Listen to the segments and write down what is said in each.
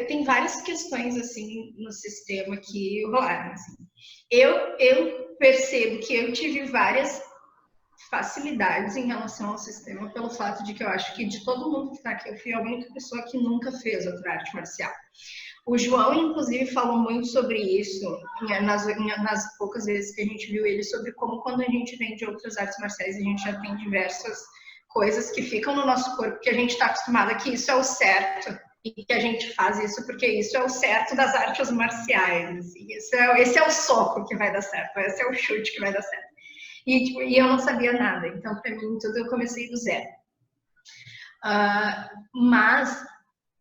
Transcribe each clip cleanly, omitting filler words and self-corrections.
tem várias questões, assim, no sistema que rolaram, assim. Eu percebo que eu tive várias facilidades em relação ao sistema pelo fato de que eu acho que de todo mundo que está aqui, eu fui a única pessoa que nunca fez outra arte marcial. O João, inclusive, falou muito sobre isso nas poucas vezes que a gente viu ele, sobre como quando a gente vem de outras artes marciais, a gente já tem diversas coisas que ficam no nosso corpo, que a gente está acostumada que isso é o certo, e que a gente faz isso porque isso é o certo das artes marciais. Assim. Esse é o soco que vai dar certo, esse é o chute que vai dar certo. E eu não sabia nada, então para mim tudo eu comecei do zero. Mas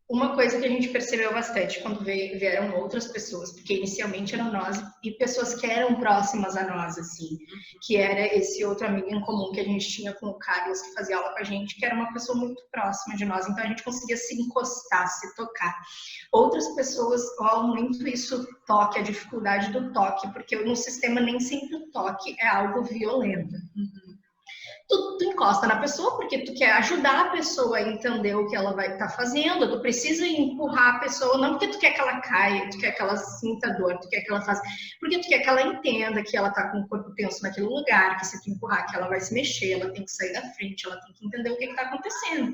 uma coisa que a gente percebeu bastante quando vieram outras pessoas, porque inicialmente eram nós e pessoas que eram próximas a nós, assim, que era esse outro amigo em comum que a gente tinha com o Carlos, que fazia aula com a gente, que era uma pessoa muito próxima de nós, então a gente conseguia se encostar, se tocar. Outras pessoas falam muito isso, toque, a dificuldade do toque, porque no sistema nem sempre o toque é algo violento. Tu encosta na pessoa porque tu quer ajudar a pessoa a entender o que ela vai estar fazendo, tu precisa empurrar a pessoa, não porque tu quer que ela caia, tu quer que ela sinta dor, tu quer que ela faça, porque tu quer que ela entenda que ela está com o corpo tenso naquele lugar, que se tu empurrar que ela vai se mexer, ela tem que sair da frente, ela tem que entender o que está acontecendo.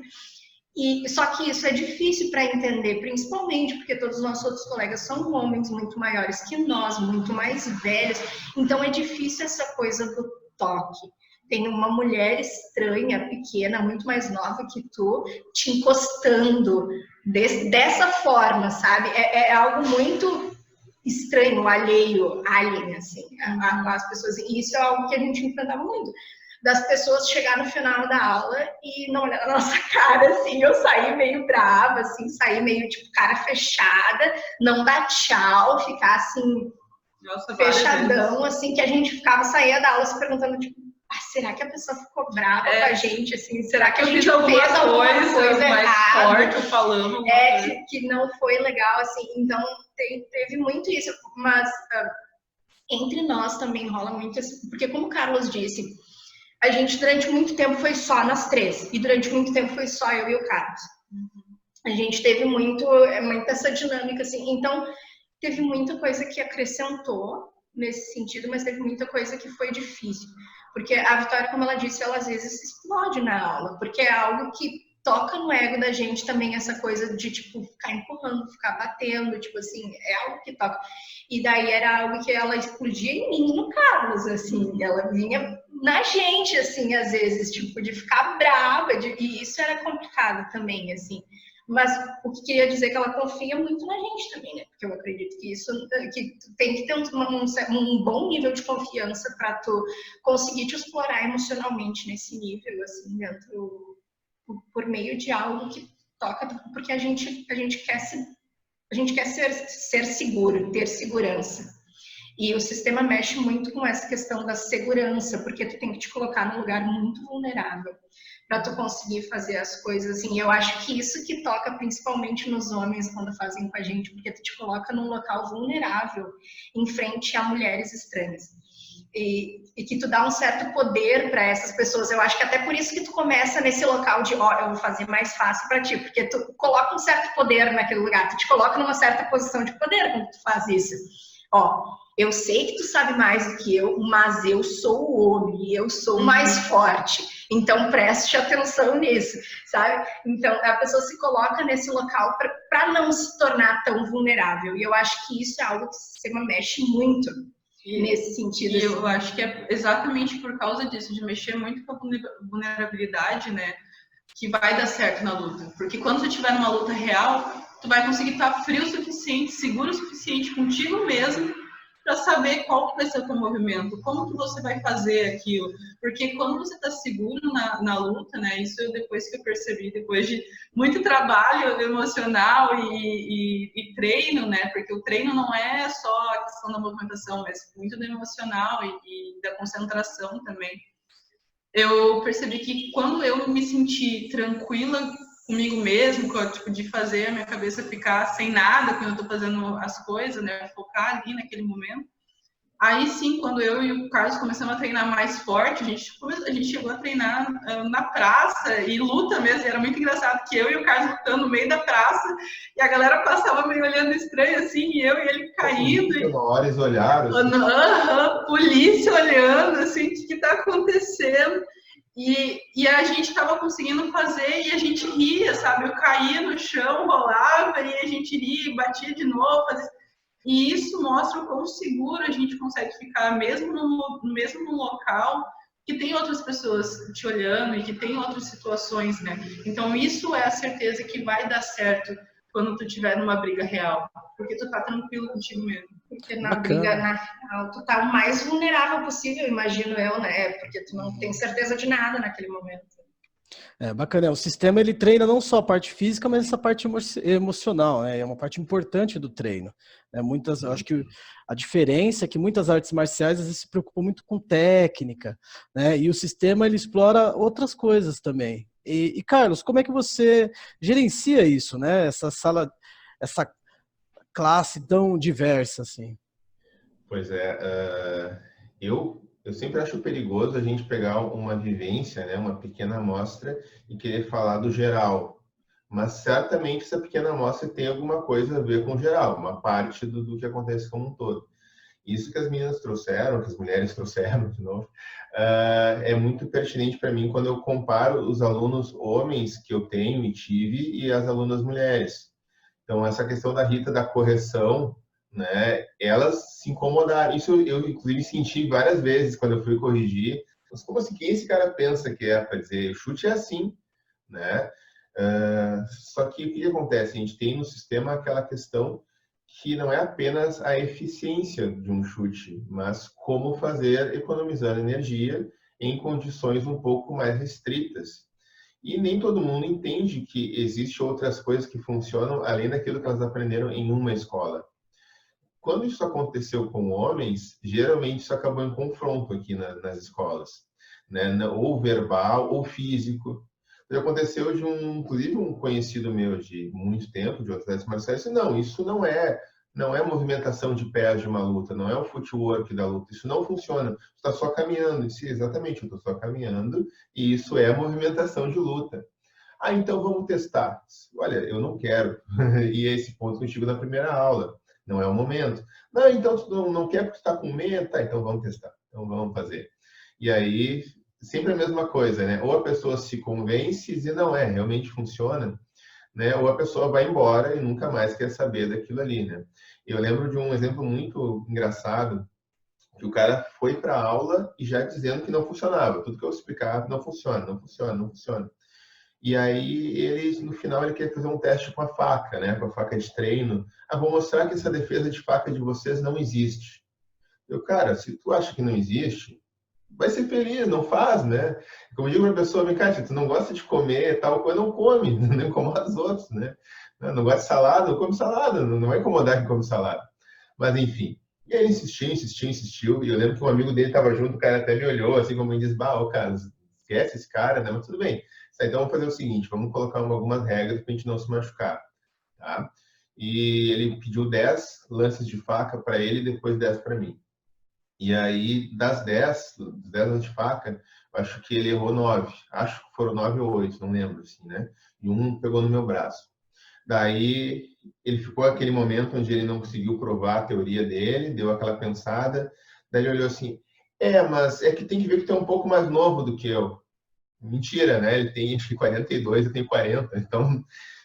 E só que isso é difícil para entender, principalmente porque todos os nossos outros colegas são homens muito maiores que nós, muito mais velhos, então é difícil essa coisa do toque. Tem uma mulher estranha, pequena, muito mais nova que tu, te encostando dessa forma, sabe? É algo muito estranho, alheio, alien, assim, as pessoas. E isso é algo que a gente enfrentava muito. Das pessoas chegar no final da aula e não olhar na nossa cara, assim, eu saí meio brava, assim, saí meio, tipo, cara fechada, não dar tchau, ficar, assim, nossa, fechadão, assim, que a gente saía da aula se perguntando, tipo, será que a pessoa ficou brava com a gente, assim, será que a gente fez alguma coisa mais errada, forte, falando que não foi legal, assim, então teve muito isso, mas entre nós também rola muito, assim, porque como o Carlos disse, a gente durante muito tempo foi só nós três, e durante muito tempo foi só eu e o Carlos. A gente teve muito essa dinâmica, assim, então teve muita coisa que acrescentou nesse sentido, mas teve muita coisa que foi difícil. Porque a Vitória, como ela disse, ela às vezes se explode na aula, porque é algo que toca no ego da gente também, essa coisa de, tipo, ficar empurrando, ficar batendo, tipo assim, é algo que toca. E daí era algo que ela explodia em mim, no Carlos, assim, ela vinha na gente, assim, às vezes, tipo, de ficar brava, e isso era complicado também, assim. Mas o que queria dizer é que ela confia muito na gente também, né? Porque eu acredito que isso que tem que ter um bom nível de confiança para tu conseguir te explorar emocionalmente nesse nível, assim, dentro, por meio de algo que toca, porque a gente quer ser seguro, ter segurança. E o sistema mexe muito com essa questão da segurança, porque tu tem que te colocar num lugar muito vulnerável para tu conseguir fazer as coisas, assim. Eu acho que isso que toca principalmente nos homens quando fazem com a gente, porque tu te coloca num local vulnerável em frente a mulheres estranhas. E que tu dá um certo poder para essas pessoas. Eu acho que até por isso que tu começa nesse local de, ó, eu vou fazer mais fácil para ti, porque tu coloca um certo poder naquele lugar, tu te coloca numa certa posição de poder quando tu faz isso. Ó, eu sei que tu sabe mais do que eu, mas eu sou o homem, eu sou mais forte. Então, preste atenção nisso, sabe? Então, a pessoa se coloca nesse local para não se tornar tão vulnerável. E eu acho que isso é algo que o sistema mexe muito nesse sentido. E eu acho que é exatamente por causa disso, de mexer muito com a vulnerabilidade, né? Que vai dar certo na luta. Porque quando tu estiver numa luta real, tu vai conseguir estar frio o suficiente, seguro o suficiente contigo mesmo, para saber qual que vai ser o teu movimento, como que você vai fazer aquilo. Porque quando você está seguro na luta, né, isso depois que eu percebi, depois de muito trabalho emocional e treino, né, porque o treino não é só a questão da movimentação, mas muito do emocional e da concentração também. Eu percebi que quando eu me senti tranquila comigo mesmo, tipo, de fazer a minha cabeça ficar sem nada quando eu tô fazendo as coisas, né, focar ali naquele momento, Aí sim, quando eu e o Carlos começamos a treinar mais forte, a gente chegou a treinar na praça e luta mesmo. Era muito engraçado que eu e o Carlos lutando no meio da praça e a galera passava meio olhando estranho assim, e eu e ele caindo. Polícia, na hora eles olharam. Assim. Polícia olhando, assim, o que está acontecendo? E a gente estava conseguindo fazer e a gente ria, sabe? Eu caía no chão, rolava e a gente ria, batia de novo, fazia... E isso mostra o quão seguro a gente consegue ficar, mesmo no local que tem outras pessoas te olhando e que tem outras situações, né? Então, isso é a certeza que vai dar certo quando tu estiver numa briga real. Porque tu tá tranquilo contigo mesmo. Porque na briga, na final, tu tá o mais vulnerável possível, imagino eu, né? Porque tu não tem certeza de nada naquele momento. Bacana. O sistema ele treina não só a parte física, mas essa parte emocional, né? É uma parte importante do treino. Eu acho que a diferença é que muitas artes marciais às vezes se preocupam muito com técnica, né? E o sistema ele explora outras coisas também. E Carlos, como é que você gerencia isso, né? Essa classe tão diversa assim? Pois é, eu sempre acho perigoso a gente pegar uma vivência, né, uma pequena amostra e querer falar do geral. Mas certamente essa pequena amostra tem alguma coisa a ver com o geral, uma parte do que acontece como um todo. Isso que as meninas trouxeram, que as mulheres trouxeram de novo, é muito pertinente para mim quando eu comparo os alunos homens que eu tenho e tive e as alunas mulheres. Então, essa questão da Rita, da correção, né, elas se incomodaram. Isso eu inclusive, senti várias vezes quando eu fui corrigir. Mas como assim? Quem esse cara pensa que é para dizer? O chute é assim, né? Só que o que acontece? A gente tem no sistema aquela questão que não é apenas a eficiência de um chute, mas como fazer economizando energia em condições um pouco mais restritas. E nem todo mundo entende que existem outras coisas que funcionam além daquilo que elas aprenderam em uma escola. Quando isso aconteceu com homens, geralmente isso acabou em confronto aqui nas escolas, né? Ou verbal ou físico. Já aconteceu inclusive um conhecido meu de muito tempo, de outras artes marciais, disse, não, isso não é movimentação de pés de uma luta, não é o footwork da luta, isso não funciona, você está só caminhando. Eu disse, exatamente, eu estou só caminhando e isso é movimentação de luta. Ah, então vamos testar. Olha, eu não quero ir a esse ponto contigo na primeira aula, não é o momento. Não, então tu não quer porque tu está com medo? Tá, então vamos testar, então vamos fazer. E aí, sempre a mesma coisa, né? Ou a pessoa se convence e diz, não, realmente funciona, né? Ou a pessoa vai embora e nunca mais quer saber daquilo ali, né? Eu lembro de um exemplo muito engraçado, que o cara foi para a aula e já dizendo que não funcionava. Tudo que eu explicava, não funciona, não funciona, não funciona. E aí, no final, ele quer fazer um teste com a faca, né? Com a faca de treino. Ah, vou mostrar que essa defesa de faca de vocês não existe. Cara, se tu acha que não existe, vai ser feliz, não faz, né? Como eu digo para a pessoa, vem cá, tu não gosta de comer tal coisa, não come, não incomoda os outros, né? Não gosta de salada, não come salada, não vai incomodar quem come salada. Mas, enfim. E aí insistiu, e eu lembro que um amigo dele estava junto, o cara até me olhou, assim como me diz, ô, cara, esquece esse cara, né? Mas tudo bem. Então, vamos fazer o seguinte, vamos colocar algumas regras para a gente não se machucar, tá? E ele pediu 10 lances de faca para ele e depois 10 para mim. E aí, dos 10 lances de faca, acho que ele errou 9. Acho que foram 9 ou 8, não lembro, assim, né? E um pegou no meu braço. Daí, ele ficou aquele momento onde ele não conseguiu provar a teoria dele, deu aquela pensada, daí ele olhou assim, mas é que tem que ver que tu é um pouco mais novo do que eu. Mentira, né? Ele tem, acho que 42, eu tenho 40, então...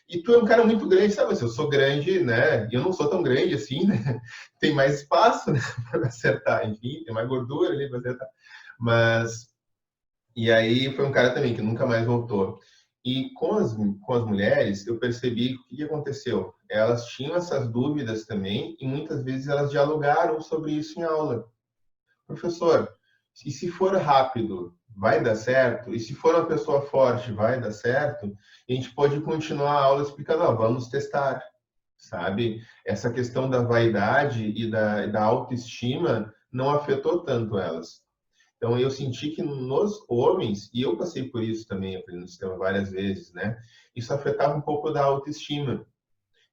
E tu é um cara muito grande, sabe? Eu sou grande, né? E eu não sou tão grande assim, né? Tem mais espaço, né? Para acertar, enfim, tem mais gordura ali para acertar. Mas... E aí foi um cara também que nunca mais voltou. E com as mulheres, eu percebi o que aconteceu. Elas tinham essas dúvidas também e muitas vezes elas dialogaram sobre isso em aula. Professor, e se for rápido, vai dar certo? E se for uma pessoa forte, vai dar certo? E a gente pode continuar a aula explicando, vamos testar, sabe? Essa questão da vaidade e da autoestima não afetou tanto elas. Então, eu senti que nos homens, e eu passei por isso também, aprendendo no sistema várias vezes, né? Isso afetava um pouco da autoestima.